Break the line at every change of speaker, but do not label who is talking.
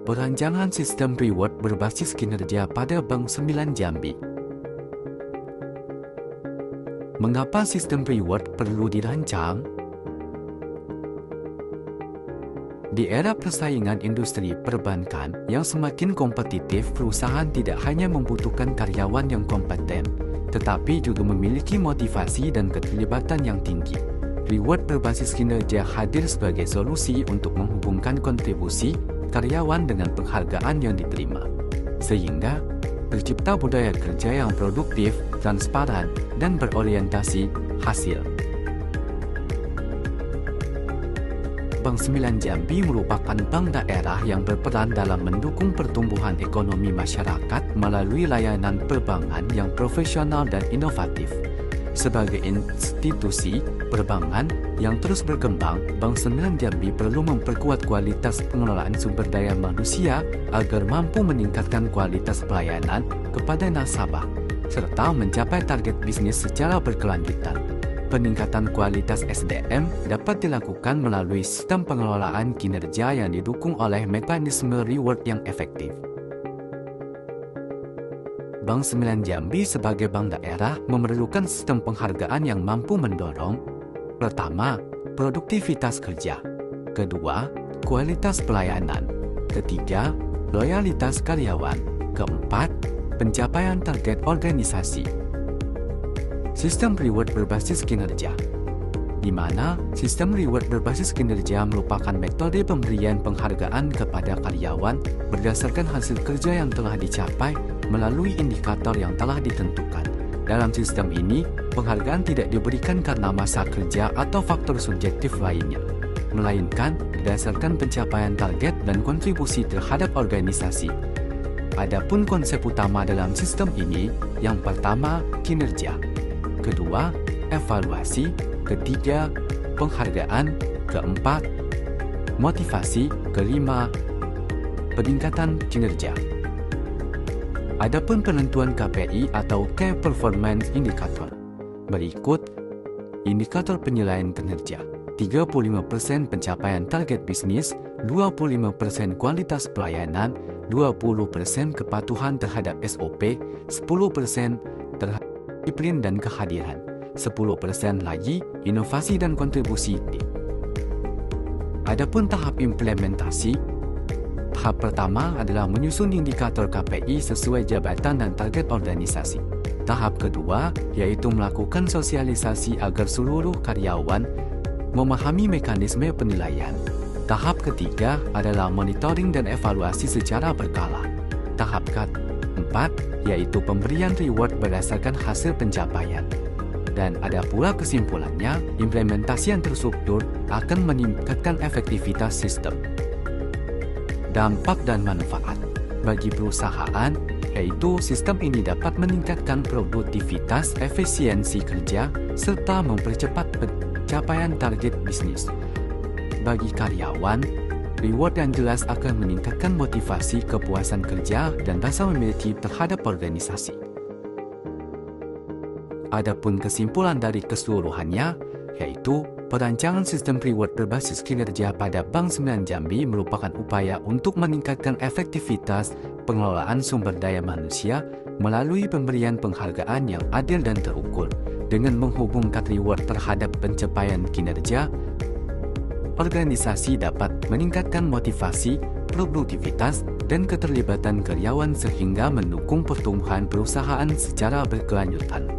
perancangan sistem reward berbasis kinerja pada Bank Sembilan Jambi. Mengapa sistem reward perlu dirancang? Di era persaingan industri perbankan yang semakin kompetitif, perusahaan tidak hanya membutuhkan karyawan yang kompeten, tetapi juga memiliki motivasi dan keterlibatan yang tinggi. Reward berbasis kinerja hadir sebagai solusi untuk menghubungkan kontribusi karyawan dengan penghargaan yang diterima, sehingga tercipta budaya kerja yang produktif, transparan, dan berorientasi hasil. Bank Sembilan Jambi merupakan bank daerah yang berperan dalam mendukung pertumbuhan ekonomi masyarakat melalui layanan perbankan yang profesional dan inovatif. Sebagai institusi perbankan yang terus berkembang, Bank Sembilan Jambi perlu memperkuat kualitas pengelolaan sumber daya manusia agar mampu meningkatkan kualitas pelayanan kepada nasabah, serta mencapai target bisnis secara berkelanjutan. Peningkatan kualitas SDM dapat dilakukan melalui sistem pengelolaan kinerja yang didukung oleh mekanisme reward yang efektif. Bank Sembilan Jambi sebagai bank daerah memerlukan sistem penghargaan yang mampu mendorong: pertama, produktivitas kerja; kedua, kualitas pelayanan; ketiga, loyalitas karyawan; keempat, pencapaian target organisasi. Sistem reward berbasis kinerja, di mana sistem reward berbasis kinerja merupakan metode pemberian penghargaan kepada karyawan berdasarkan hasil kerja yang telah dicapai melalui indikator yang telah ditentukan. Dalam sistem ini, penghargaan tidak diberikan karena masa kerja atau faktor subjektif lainnya, melainkan berdasarkan pencapaian target dan kontribusi terhadap organisasi. Adapun konsep utama dalam sistem ini, yang pertama, kinerja; kedua, evaluasi; ketiga, penghargaan; keempat, motivasi; kelima, peningkatan kinerja. Adapun penentuan KPI atau Key Performance Indicator. Berikut indikator penilaian kinerja: 35% pencapaian target bisnis, 25% kualitas pelayanan, 20% kepatuhan terhadap SOP, 10% terhadap disiplin dan kehadiran, 10% lagi inovasi dan kontribusi. Adapun tahap implementasi, tahap pertama adalah menyusun indikator KPI sesuai jabatan dan target organisasi. Tahap kedua yaitu melakukan sosialisasi agar seluruh karyawan memahami mekanisme penilaian. Tahap ketiga adalah monitoring dan evaluasi secara berkala. Tahap keempat yaitu pemberian reward berdasarkan hasil pencapaian. Dan ada pula kesimpulannya, implementasi yang terstruktur akan meningkatkan efektivitas sistem. Dampak dan manfaat bagi perusahaan, yaitu sistem ini dapat meningkatkan produktivitas, efisiensi kerja, serta mempercepat pencapaian target bisnis. Bagi karyawan, reward yang jelas akan meningkatkan motivasi, kepuasan kerja, dan rasa memiliki terhadap organisasi. Adapun kesimpulan dari keseluruhannya, yaitu perancangan sistem reward berbasis kinerja pada Bank Sembilan Jambi merupakan upaya untuk meningkatkan efektivitas pengelolaan sumber daya manusia melalui pemberian penghargaan yang adil dan terukur. Dengan menghubungkan reward terhadap pencapaian kinerja, organisasi dapat meningkatkan motivasi, produktivitas, dan keterlibatan karyawan sehingga mendukung pertumbuhan perusahaan secara berkelanjutan.